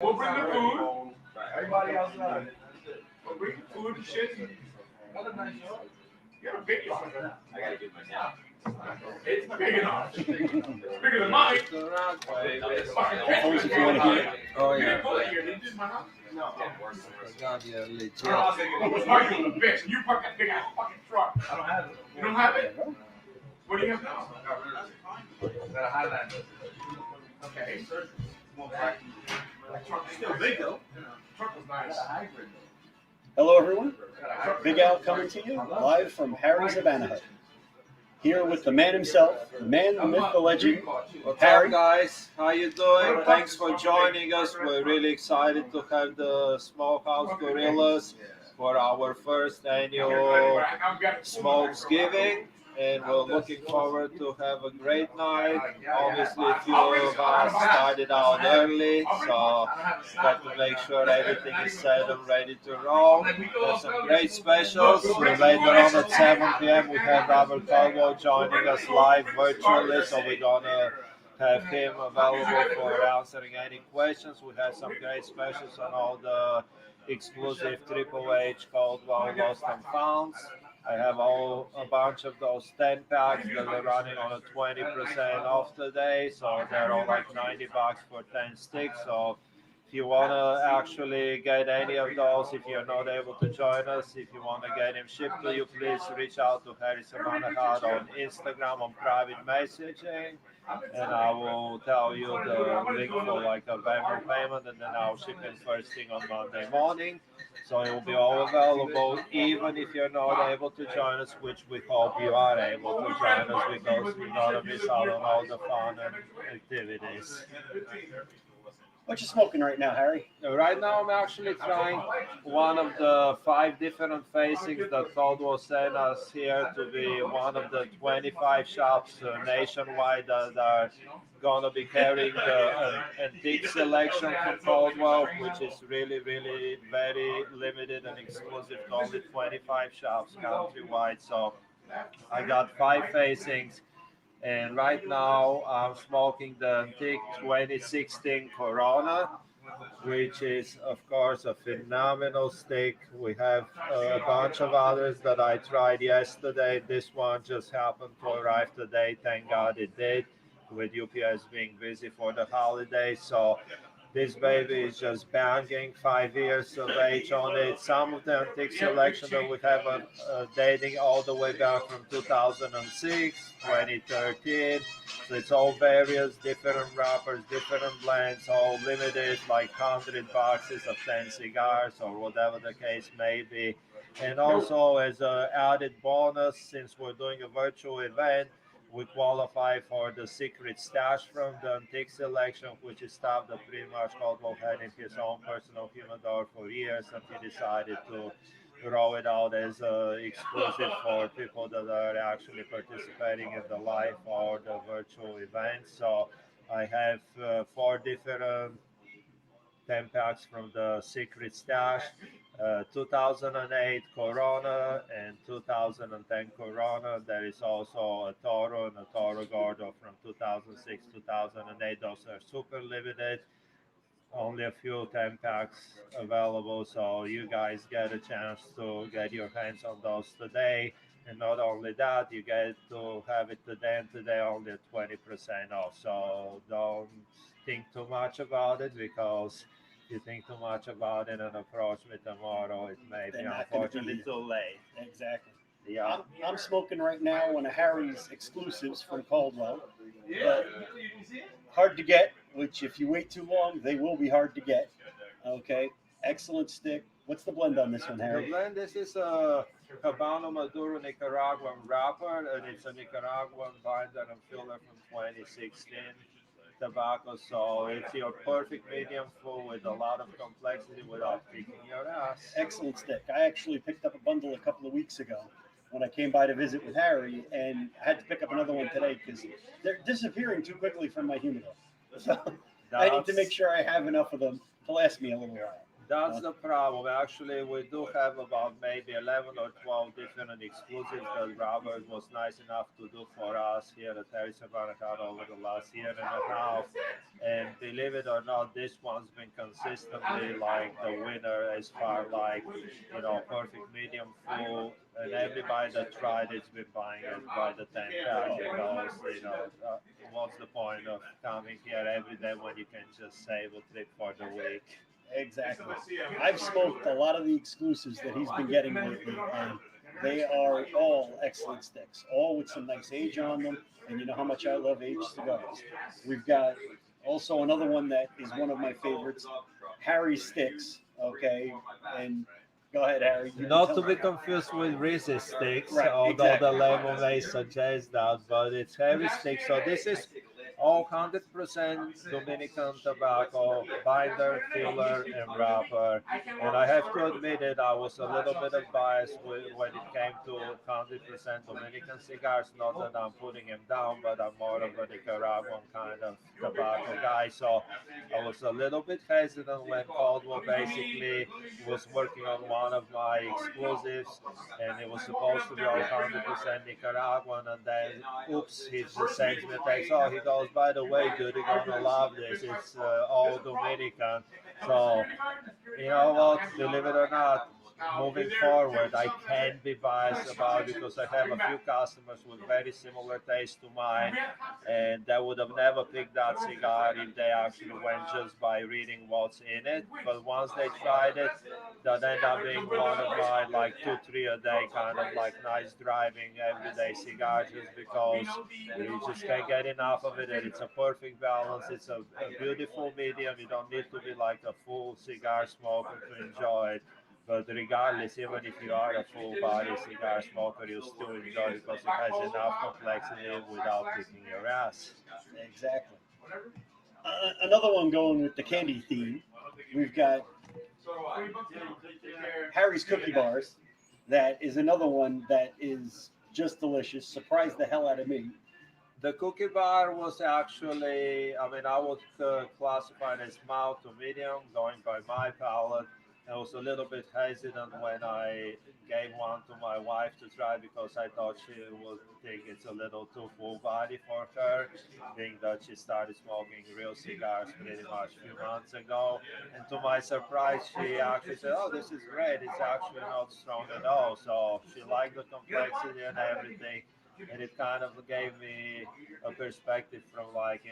We'll bring the food. Everybody outside. We'll bring the food and shit. Another nice yard. You got a big yard. I gotta get my now. It's big enough. It's bigger than mine. It's fucking Phones if you want to hear it. Oh, You yeah. didn't put it here, did you? My house? No. God, yeah, legit. I was arguing with a bitch, and you parked that big ass fucking truck. I don't have it. You don't have it? What do you have now? Got a Highlander. Okay. That truck is still big though. Truck was nice. Hello, everyone. Big Al coming to you live from Harry's Habana Hut. Here with the man himself, the man, the myth, the legend, What's Harry. up, guys? How you doing? Thanks for joining us. We're really excited to have the Smokehouse Gorillas for our first annual Smokesgiving, and we're looking forward to have a great night. Obviously, a few of us started out early, so got to make sure everything is set and ready to roll. There's some great specials. Later on at 7 p.m. we have Robert Caldwell joining us live virtually, so we're gonna have him available for answering any questions. We have some great specials on all the exclusive Triple H Caldwell Lost and Founds. I have a bunch of those 10 packs that are running on a 20% off today, so they're all like $90 for 10 sticks. So if you want to actually get any of those, if you're not able to join us, if you want to get them shipped to you, please reach out to Harry's Habana Hut on Instagram on private messaging, and I will tell you the link for like a Venmo payment, and then I'll ship it first thing on Monday morning. So it will be all available, even if you're not able to join us, which we hope you are able to join us because you're not to miss out on all the fun and activities. What you smoking right now, Harry? Right now, I'm actually trying one of the 5 different facings that Caldwell sent us here to be one of the 25 shops nationwide that are going to be carrying the antique selection from Caldwell, which is really, really very limited and exclusive to only 25 shops countrywide. So I got 5 facings. And right now, I'm smoking the antique 2016 Corona, which is, of course, a phenomenal stick. We have a bunch of others that I tried yesterday. This one just happened to arrive today. Thank God it did, with UPS being busy for the holidays. So this baby is just banging, 5 years of age on it. Some of the antique selection that we have are dating all the way back from 2006, 2013. So it's all various different wrappers, different blends, all limited, like 100 boxes of 10 cigars or whatever the case may be. And also as an added bonus, since we're doing a virtual event, we qualify for the secret stash from the antique selection, which is stuff that pretty much Caldwell had in his own personal humidor for years, and he decided to roll it out as exclusive for people that are actually participating in the live or the virtual event. So I have 4 different 10 packs from the secret stash, 2008 Corona and 2010 Corona. There is also a Toro and a Toro Gordo from 2006, 2008. Those are super limited, only a few 10 packs available. So you guys get a chance to get your hands on those today. And not only that, you get to have it today, and today only at 20% off. So don't think too much about it, because you think too much about it and approach me tomorrow, it may be They're not gonna unfortunately be- too late. Exactly. Yeah. I'm smoking right now one of Harry's exclusives from Caldwell. But hard to get, which if you wait too long, they will be hard to get. Okay. Excellent stick. What's the blend on this one, The Harry? blend, this is a Habana Maduro Nicaraguan wrapper, and it's a Nicaraguan binder and filler from 2016 tobacco. So it's your perfect medium full with a lot of complexity without kicking your ass. Excellent stick. I actually picked up a bundle a couple of weeks ago when I came by to visit with Harry, and I had to pick up another one today because they're disappearing too quickly from my humidor. So I need to make sure I have enough of them to last me a little while. That's the problem. Actually, we do have about maybe 11 or 12 different exclusives that Robert was nice enough to do for us here at Harris Habana over the last year and a half. And believe it or not, this one's been consistently like the winner as far like, perfect medium full. And everybody that tried it's been buying it by the 10 pack because, what's the point of coming here every day when you can just save a trip for the week? Exactly. I've smoked a lot of the exclusives that he's been getting lately, and they are all excellent sticks, all with some nice age on them. And you know how much I love aged cigars. We've got also another one that is one of my favorites, Harry Sticks. Okay, and go ahead, Harry. You Not to be confused with Reese's sticks, Right, although the exactly. label may suggest that, but it's heavy sticks. So this is all 100% Dominican tobacco, binder, filler, and wrapper. And I have to admit it, I was a little bit biased when it came to 100% Dominican cigars. Not that I'm putting them down, but I'm more of a Nicaraguan kind of tobacco guy. So I was a little bit hesitant when Caldwell basically was working on one of my explosives, and it was supposed to be all 100% Nicaraguan, and then oops, he just sends me a text. Oh, he goes, by the way, dude, you're gonna love this. It's all Dominican. So you know what? Believe it or not, moving forward, I can be biased about it because I have a few customers with very similar taste to mine, and they would have never picked that cigar if they actually went just by reading what's in it. But once they tried it, that ended up being one of my like 2, 3 a day kind of like nice driving everyday cigar just because you just can't get enough of it, and it's a perfect balance. It's a beautiful medium. You don't need to be like a full cigar smoker to enjoy it. But regardless, even if you are a full body cigar smoker, you still enjoy it because it has enough complexity without kicking your ass. Exactly. Another one going with the candy theme. We've got Harry's Cookie Bars. That is another one that is just delicious. Surprised the hell out of me. The cookie bar was actually, I mean, I would classify it as mild to medium, going by my palate. I was a little bit hesitant when I gave one to my wife to try because I thought she would think it's a little too full body for her, being that she started smoking real cigars pretty much a few months ago. And to my surprise, she actually said, "Oh, this is great. It's actually not strong at all." So she liked the complexity and everything, and it kind of gave me a perspective from like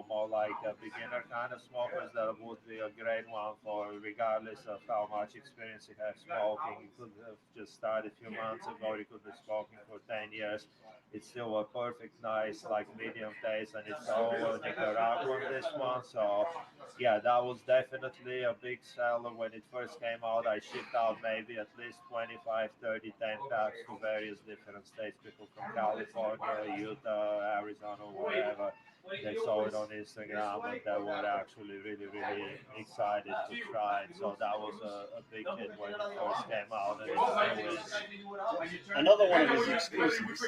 more like a beginner kind of smokers that would be a great one for regardless of how much experience you have smoking. You could have just started a few months ago, you could be smoking for 10 years. It's still a perfect nice like medium taste, and it's all Nicaraguan this one. So yeah, that was definitely a big seller when it first came out. I shipped out maybe at least 25, 30, 10 packs to various different states, people from California, Utah, Arizona, wherever. They saw it on Instagram and they were actually really, really excited to try it. So that was a big hit when it first came out, and it still is. Another one of his exclusives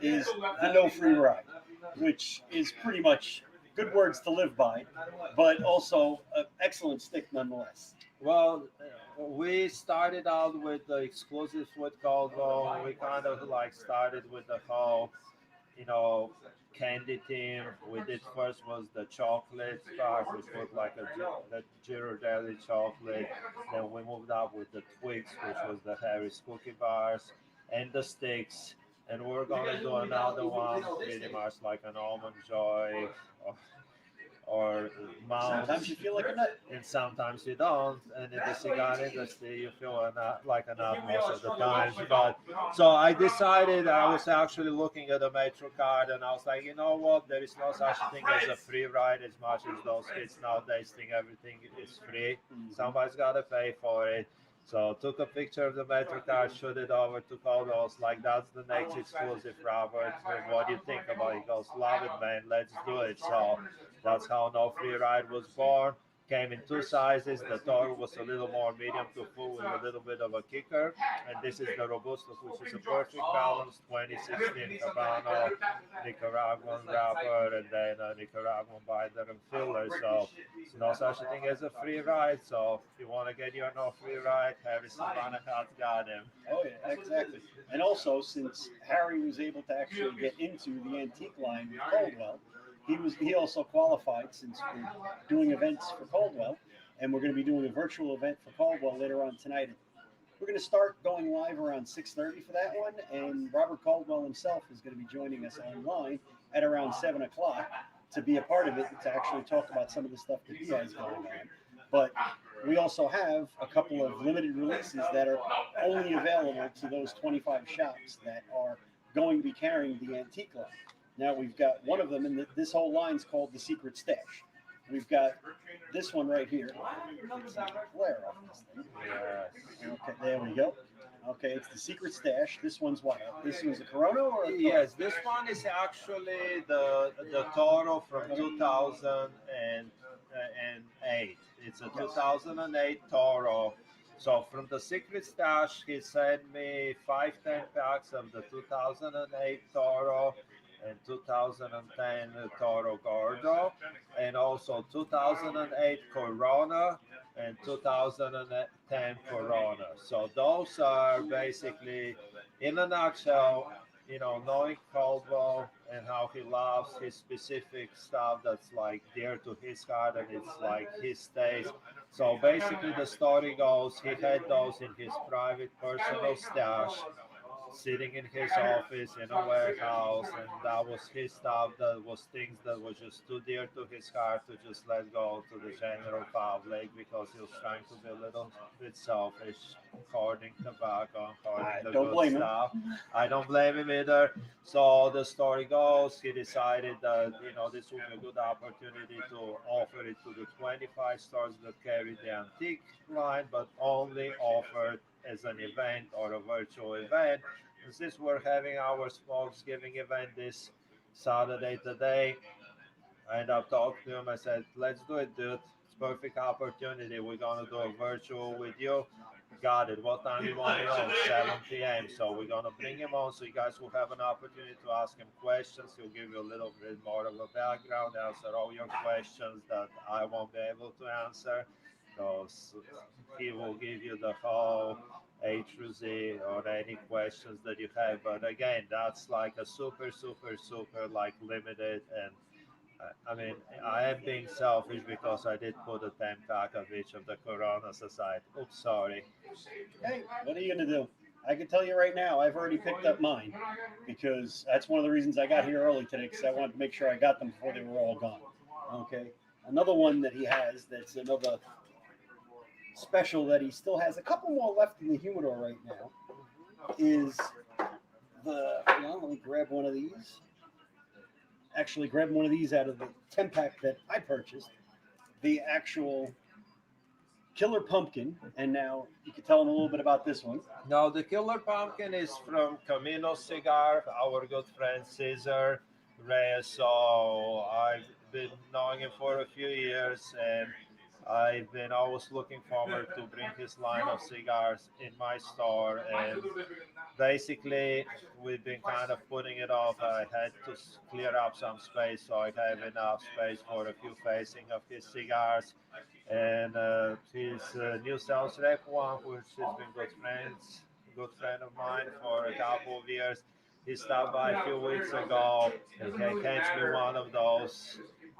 is the No Free Ride, which is pretty much good words to live by, but also an excellent stick nonetheless. Well, we started out with the exclusives with Caldwell. We kind of like started with the whole, you know, candy theme. We did first was the chocolate part, which was like the Ghirardelli chocolate. Then we moved up with the Twix, which was the Harry's cookie bars, and the sticks. And we're gonna do another one, pretty much like an almond joy, or Sometimes mounts, you feel like a nut. and sometimes you don't. And in the cigar industry, you feel like a nut most of the times. But so I decided I was actually looking at the Metro card, and I was like, you know what? There is no such thing as a free ride. As much as those kids nowadays think everything is free, somebody's gotta pay for it. So took a picture of the Metro card, shot it over to Kodos, like that's the next exclusive, Robert. What do you think about it? He goes, love it, man, let's do it. So that's how No Free Ride was born. Came in two sizes. The Toro was a little more medium to full with a little bit of a kicker. And this is the Robusto, which is a perfect balance, 2016 Habana, Nicaraguan wrapper, and then a Nicaraguan binder and filler. So there's no such a thing as a free ride. So if you want to get your no free ride, Harry Savannah has got him. Oh yeah, exactly. And also, since Harry was able to actually get into the antique line with Coldwell, he also qualified since we're doing events for Coldwell, and we're going to be doing a virtual event for Coldwell later on tonight. We're going to start going live around 6:30 for that one, and Robert Caldwell himself is going to be joining us online at around 7 o'clock to be a part of it, to actually talk about some of the stuff that he has going on. But we also have a couple of limited releases that are only available to those 25 shops that are going to be carrying the antique line. Now we've got one of them, and this whole line's called the Secret Stash. We've got this one right here. Flare off this thing. Okay, there we go. Okay, it's the Secret Stash. This one's what? This one's a Corona or? Yes, this one is actually the Toro from 2008. It's a 2008 Toro. So from the Secret Stash, he sent me 510 packs of the 2008 Toro and 2010 Toro Gordo, and also 2008 Corona and 2010 Corona. So those are basically, in a nutshell, knowing Caldwell and how he loves his specific stuff that's like dear to his heart and it's like his taste. So basically, the story goes, he had those in his private personal stash, sitting in his office in a warehouse, and that was his stuff. That was things that was just too dear to his heart to just let go to the general public, because he was trying to be a little bit selfish, hoarding tobacco, hoarding the good stuff. I don't blame him either. So the story goes, he decided that this would be a good opportunity to offer it to the 25 stores that carry the antique line, but only offered as an event or a virtual event. And since we're having our Smokesgiving event this Saturday today, I ended up talking to him. I said, let's do it, dude. It's perfect opportunity. We're going to do a virtual with you. Got it. What time you want it on? 7 p.m. So we're going to bring him on so you guys will have an opportunity to ask him questions. He'll give you a little bit more of a background, answer all your questions that I won't be able to answer. So he will give you the whole A through Z or any questions that you have. But again, that's like a super, super, super like limited. And I mean, I am being selfish because I did put a 10 pack of each of the Coronas aside. Oops, sorry. Hey, what are you going to do? I can tell you right now, I've already picked up mine, because that's one of the reasons I got here early today, because I wanted to make sure I got them before they were all gone. Okay. Another one that he has, that's another special that he still has a couple more left in the humidor right now, is let me grab one of these. Actually, grab one of these out of the 10 pack that I purchased. The actual Killer Pumpkin, and now you can tell them a little bit about this one. Now, the Killer Pumpkin is from Camino Cigar, our good friend Cesar Reyes. So I've been knowing him for a few years, and I've been always looking forward to bring his line of cigars in my store. And basically, we've been kind of putting it off. I had to clear up some space so I have enough space for a few facing of his cigars. And his new sales rep one, which has been good friend of mine for a couple of years. He stopped by a few weeks ago and he handed me one of those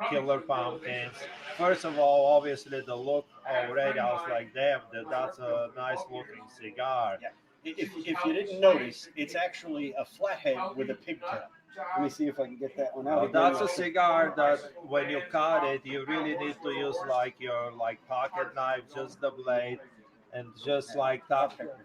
Killer Pumpkins. First of all, obviously the look already, I was like, damn, that's a nice looking cigar. Yeah. If you didn't notice, it's actually a flathead with a pigtail. Let me see if I can get that one out. That's a cigar that when you cut it, you really need to use like your pocket knife, just the blade, and just like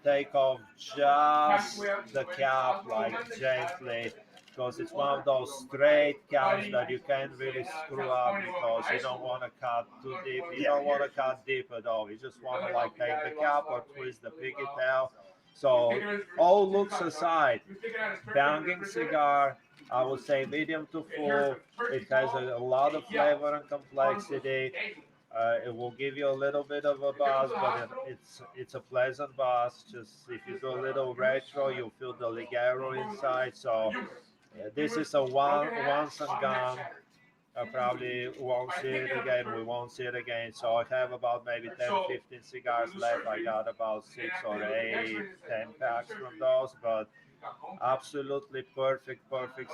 take off just the cap like gently, because it's one of those straight caps that you can't really screw up because you don't want to cut too deep. You don't want to cut deep at all. You just want to like take the cap or twist the piggy tail. So all looks aside, banging cigar. I would say medium to full. It has a lot of flavor and complexity. It will give you a little bit of a buzz, but it's a pleasant buzz. Just if you do a little retro, you'll feel the Ligero inside. So this is a once and gone. I probably won't see it again. We won't see it again. So I have about maybe 10, 15 cigars left. I got about 6 or 8, 10 packs from those, but absolutely perfect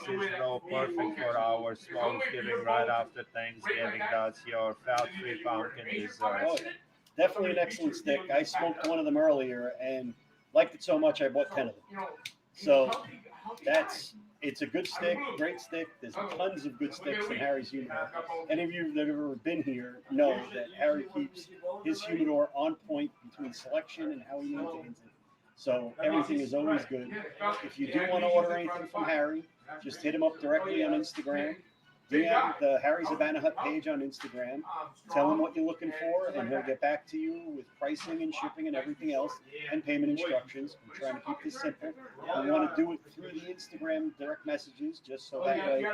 seasonal, perfect for our Smokesgiving right after Thanksgiving. That's your fat-free pumpkin dessert. Oh, yeah. Definitely an excellent stick. I smoked one of them earlier and liked it so much I bought 10 of them. So it's a good stick, great stick. There's tons of good sticks in Harry's humidor. Any of you that have ever been here know that Harry keeps his humidor on point between selection and how he maintains it. So everything is always good. If you do want to order anything from Harry, just hit him up directly on Instagram. DM the Harry's Habana Hut page on Instagram. Tell him what you're looking for, and he'll get back to you with pricing and shipping and everything else, and payment instructions. I'm trying to keep this simple. We want to do it through the Instagram direct messages, just so that way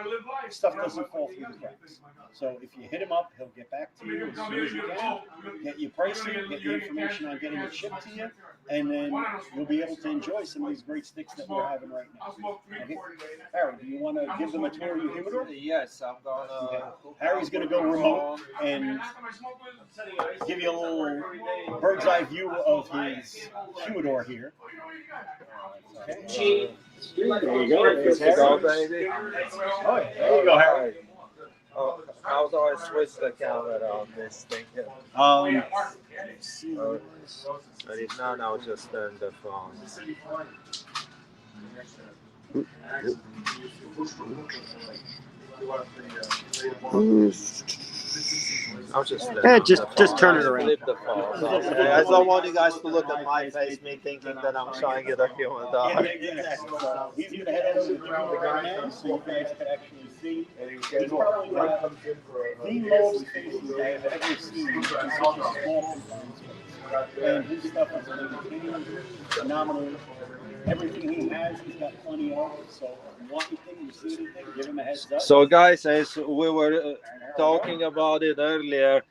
stuff doesn't fall through the cracks. So if you hit him up, he'll get back to you as soon as he can, get you pricing, get you information on getting it shipped to you, and then you'll be able to enjoy some of these great sticks that we're having right now. Okay. Harry, do you want to give them a tour of your humidor? Yes, I'm gonna. Okay. Harry's going to go remote and give you a little bird's eye view of his humidor here. Okay. There you go. There's Go, Harry. baby. Oh, yeah. There you go, Harry. Oh, how do I switch the camera on this thing? And if not, I'll just turn the phone. I'll Just turn it around. flip the phone. I don't want you guys to look at my face, me thinking that I'm trying to get a human Yeah, dog. exactly. So he's going to head over to the humidor right now so you guys can actually see. He's probably got the most faces I've ever seen in such a small confined space. And his stuff is maintained phenomenal. Everything he has, he's got plenty of. So if you want anything, you see anything, give him a heads up. So, guys, as we were talking about it earlier,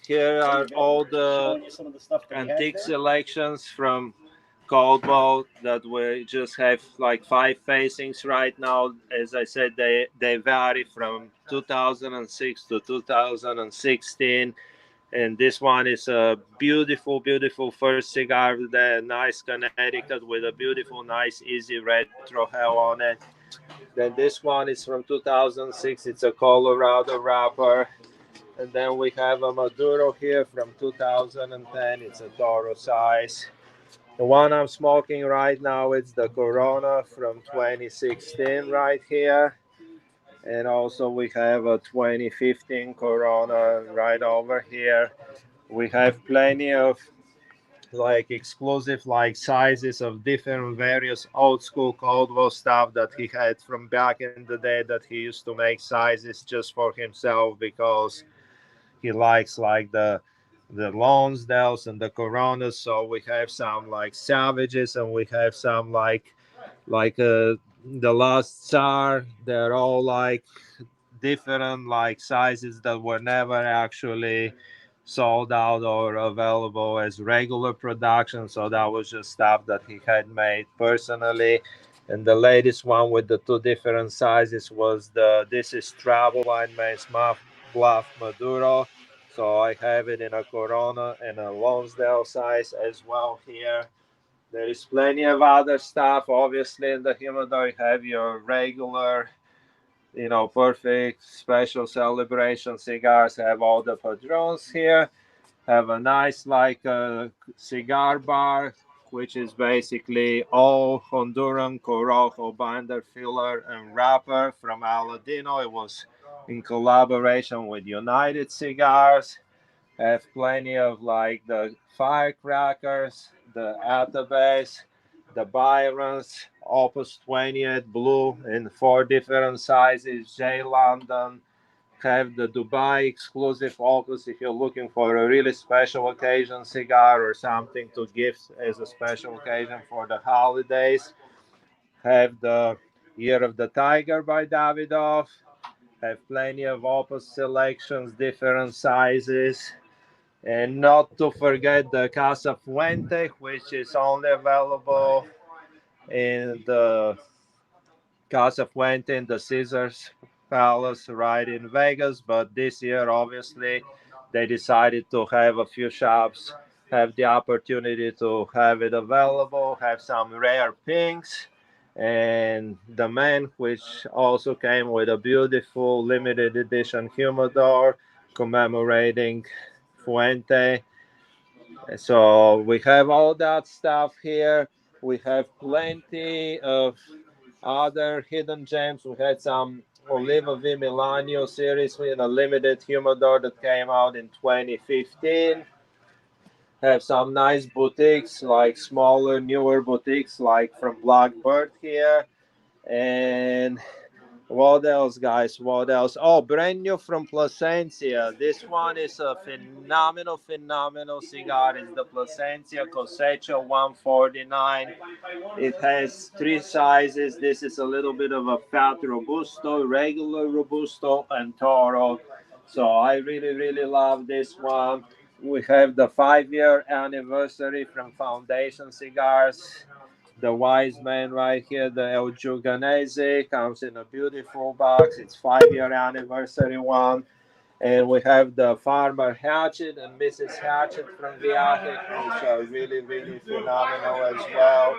here are all the Showing you some of the stuff that he has antique there. selections from Caldwell that we just have like 5 facings right now. As I said, they vary from 2006 to 2016. And this one is a beautiful first cigar with a nice Connecticut with a beautiful, nice, easy retro hell on it. Then this one is from 2006. It's a Colorado wrapper. And then we have a Maduro here from 2010. It's a Toro size. The one I'm smoking right now is the Corona from 2016 right here. And also we have a 2015 Corona right over here. We have plenty of like exclusive like sizes of different various old school Caldwell stuff that he had from back in the day that he used to make sizes just for himself because he likes like the Lonsdales and the Coronas. So we have some like Savages and we have some like the Last Tsar. They're all like different like sizes that were never actually sold out or available as regular production. So that was just stuff that he had made personally. And the latest one with the 2 different sizes was this is Travel Winemade's Bluff Maduro. So I have it in a Corona and a Lonsdale size as well here. There is plenty of other stuff. Obviously, in the humidor, you have your regular, perfect special celebration cigars. Have all the Padrones here. Have a nice cigar bar, which is basically all Honduran Corojo binder, filler, and wrapper from Aladino. It was in collaboration with United Cigars. Have plenty of like the firecrackers, the Atabase, the Byrons, Opus 20th blue in 4 different sizes, J London. Have the Dubai exclusive Opus if you're looking for a really special occasion cigar or something to gift as a special occasion for the holidays. Have the Year of the Tiger by Davidoff. Have plenty of opus selections, different sizes. And not to forget the Casa Fuente, which is only available in the Casa Fuente in the Caesars Palace right in Vegas. But this year, obviously, they decided to have a few shops have the opportunity to have it available, have some rare pinks. And the man, which also came with a beautiful limited edition humidor commemorating Fuente. So we have all that stuff here. We have plenty of other hidden gems. We had some Oliva V Milanio series with a limited humidor that came out in 2015. Have some nice boutiques, like smaller, newer boutiques, like from Blackbird here. And what else, guys? What else? Oh, brand new from Plasencia. This one is a phenomenal cigar. It's the Plasencia Cosecha 149. It has three sizes. This is a little bit of a fat Robusto, regular Robusto, and Toro. So I really love this one. We have the 5-year anniversary from Foundation Cigars. The Wise Man right here, the El Giuganese, comes in a beautiful box. It's 5-year anniversary one. And we have the Farmer Hatchet and Mrs. Hatchet from Viaje, which are really phenomenal as well.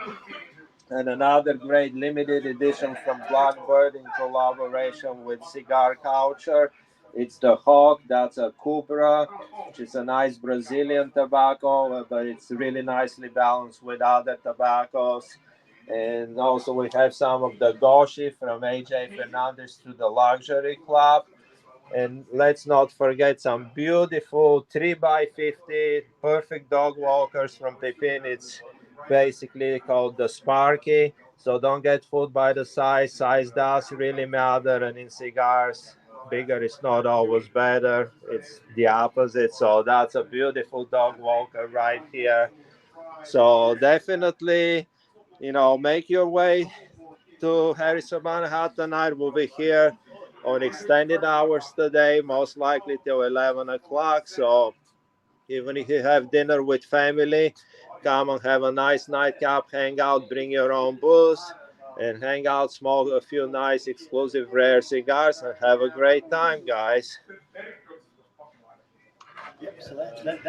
And another great limited edition from Blackbird in collaboration with Cigar Culture. It's the Hawk, that's a Cubra, which is a nice Brazilian tobacco, but it's really nicely balanced with other tobaccos. And also we have some of the Goshi from AJ Fernandez to the Luxury Club. And let's not forget some beautiful 3x50 perfect dog walkers from Pepin. It's basically called the Sparky. So don't get fooled by the size. Size does really matter. And in cigars, bigger is not always better. It's the opposite. So that's a beautiful dog walker right here. So definitely, make your way to Harry's Habana Hot tonight. We'll be here on extended hours today, most likely till 11 o'clock. So even if you have dinner with family, come and have a nice nightcap, hang out, bring your own booze, and hang out, smoke a few nice exclusive rare cigars, and have a great time, guys. Yep, so that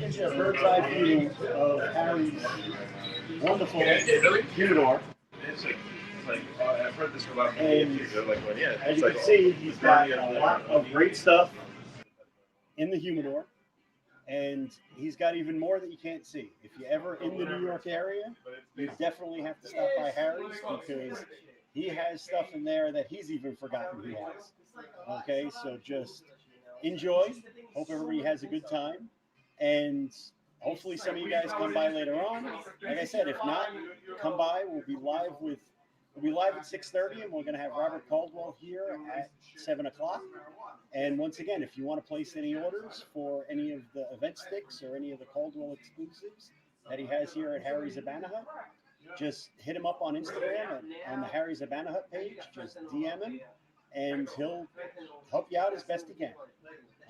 gives you a bird's eye view of Harry's wonderful humidor. I've heard this for about and as you can see, he's got a lot of great stuff in the humidor, and he's got even more that you can't see. If you're ever in the New York area, you definitely have to stop by Harry's because he has stuff in there that he's even forgotten he has. Okay, so just enjoy. Hope everybody has a good time, and hopefully some of you guys come by later on. Like I said, if not, come by. We'll be live at 6:30, and we're going to have Robert Caldwell here at 7 o'clock. And once again, if you want to place any orders for any of the event sticks or any of the Caldwell exclusives that he has here at Harry's Habana Hut, just hit him up on Instagram on the Harry's Habana Hut page. Just DM him, and he'll help you out as best he can.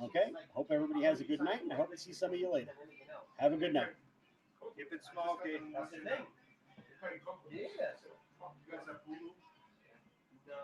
Okay? Hope everybody has a good night, and I hope to see some of you later. Have a good night. Keep it smoky. Yeah.